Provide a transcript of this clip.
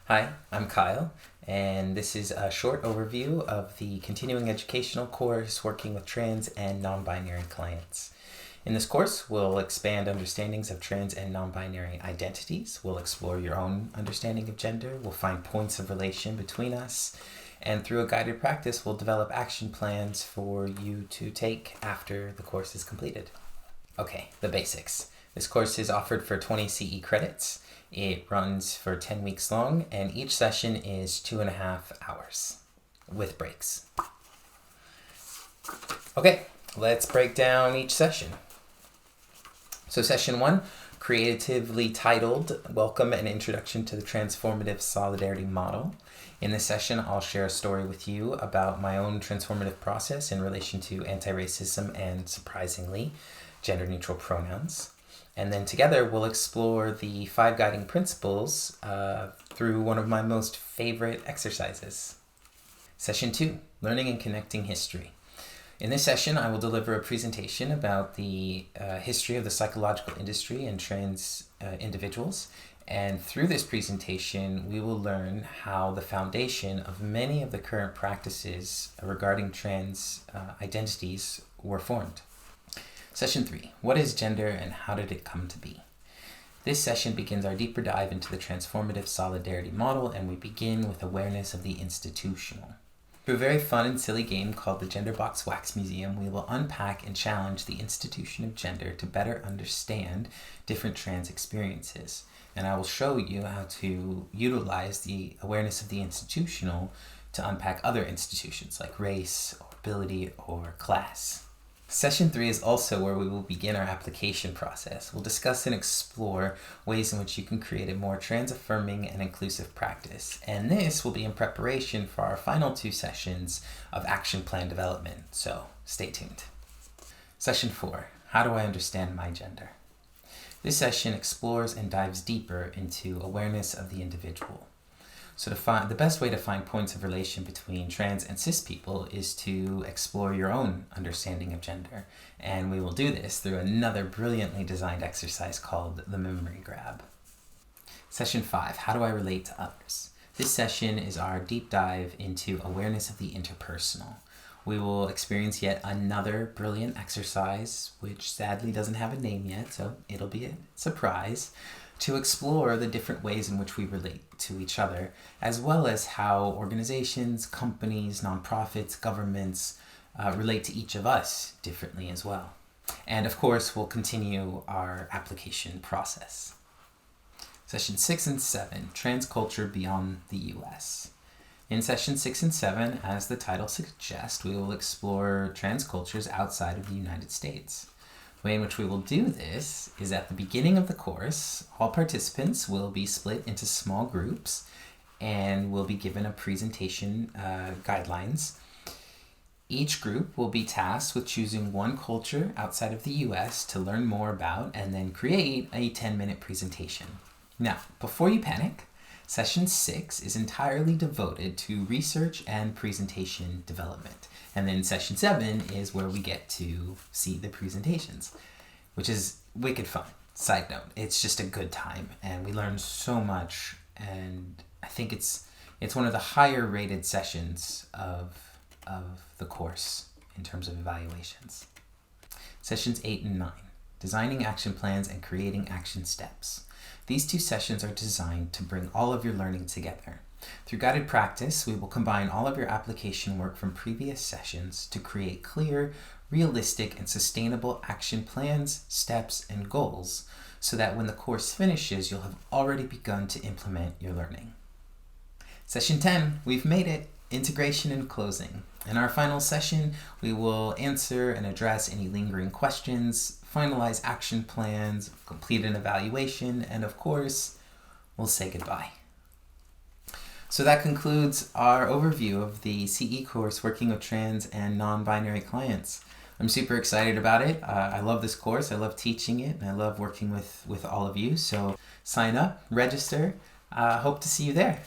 Hi, I'm Kyle, and this is a short overview of the continuing educational course working with trans and non-binary clients. In this course, we'll expand understandings of trans and non-binary identities. We'll explore your own understanding of gender. We'll find points of relation between us. And through a guided practice, we'll develop action plans for you to take after the course is completed. Okay, the basics. This course is offered for 20 CE credits. It runs for 10 weeks long, and each session is 2.5 hours with breaks. Okay, let's break down each session. So session 1, creatively titled Welcome and Introduction to the Transformative Solidarity Model. In this session, I'll share a story with you about my own transformative process in relation to anti-racism and, surprisingly, gender-neutral pronouns. And then together we'll explore the 5 guiding principles through one of my most favorite exercises. Session 2, Learning and Connecting History. In this session, I will deliver a presentation about the history of the psychological industry and trans individuals. And through this presentation, we will learn how the foundation of many of the current practices regarding trans identities were formed. Session 3, What is gender and how did it come to be? This session begins our deeper dive into the transformative solidarity model, and we begin with awareness of the institutional. Through a very fun and silly game called the Gender Box Wax Museum, we will unpack and challenge the institution of gender to better understand different trans experiences. And I will show you how to utilize the awareness of the institutional to unpack other institutions like race, or ability, or class. Session 3 is also where we will begin our application process. We'll discuss and explore ways in which you can create a more trans-affirming and inclusive practice. And this will be in preparation for our final 2 sessions of action plan development, so stay tuned. Session 4, How do I understand my gender? This session explores and dives deeper into awareness of the individual. So the best way to find points of relation between trans and cis people is to explore your own understanding of gender. And we will do this through another brilliantly designed exercise called the memory grab. Session 5, How do I relate to others? This session is our deep dive into awareness of the interpersonal. We will experience yet another brilliant exercise, which sadly doesn't have a name yet, so it'll be a surprise, to explore the different ways in which we relate to each other, as well as how organizations, companies, nonprofits, governments relate to each of us differently as well. And of course, we'll continue our application process. Session 6 and 7, Trans Culture Beyond the US. In session 6 and 7, as the title suggests, we will explore trans cultures outside of the United States. The way in which we will do this is at the beginning of the course, all participants will be split into small groups and will be given a presentation guidelines. Each group will be tasked with choosing one culture outside of the US to learn more about and then create a 10-minute presentation. Now, before you panic, Session 6 is entirely devoted to research and presentation development. And then Session 7 is where we get to see the presentations, which is wicked fun. Side note, it's just a good time, and we learn so much, and I think it's one of the higher rated sessions of the course in terms of evaluations. Sessions 8 and 9, Designing Action Plans and Creating Action Steps. These 2 sessions are designed to bring all of your learning together. Through guided practice, we will combine all of your application work from previous sessions to create clear, realistic, and sustainable action plans, steps, and goals so that when the course finishes, you'll have already begun to implement your learning. Session 10, we've made it, Integration and Closing. In our final session, we will answer and address any lingering questions, finalize action plans, complete an evaluation, and of course, we'll say goodbye. So that concludes our overview of the CE course working with trans and non-binary clients. I'm super excited about it. I love this course. I love teaching it, and I love working with all of you. So sign up, register. Hope to see you there.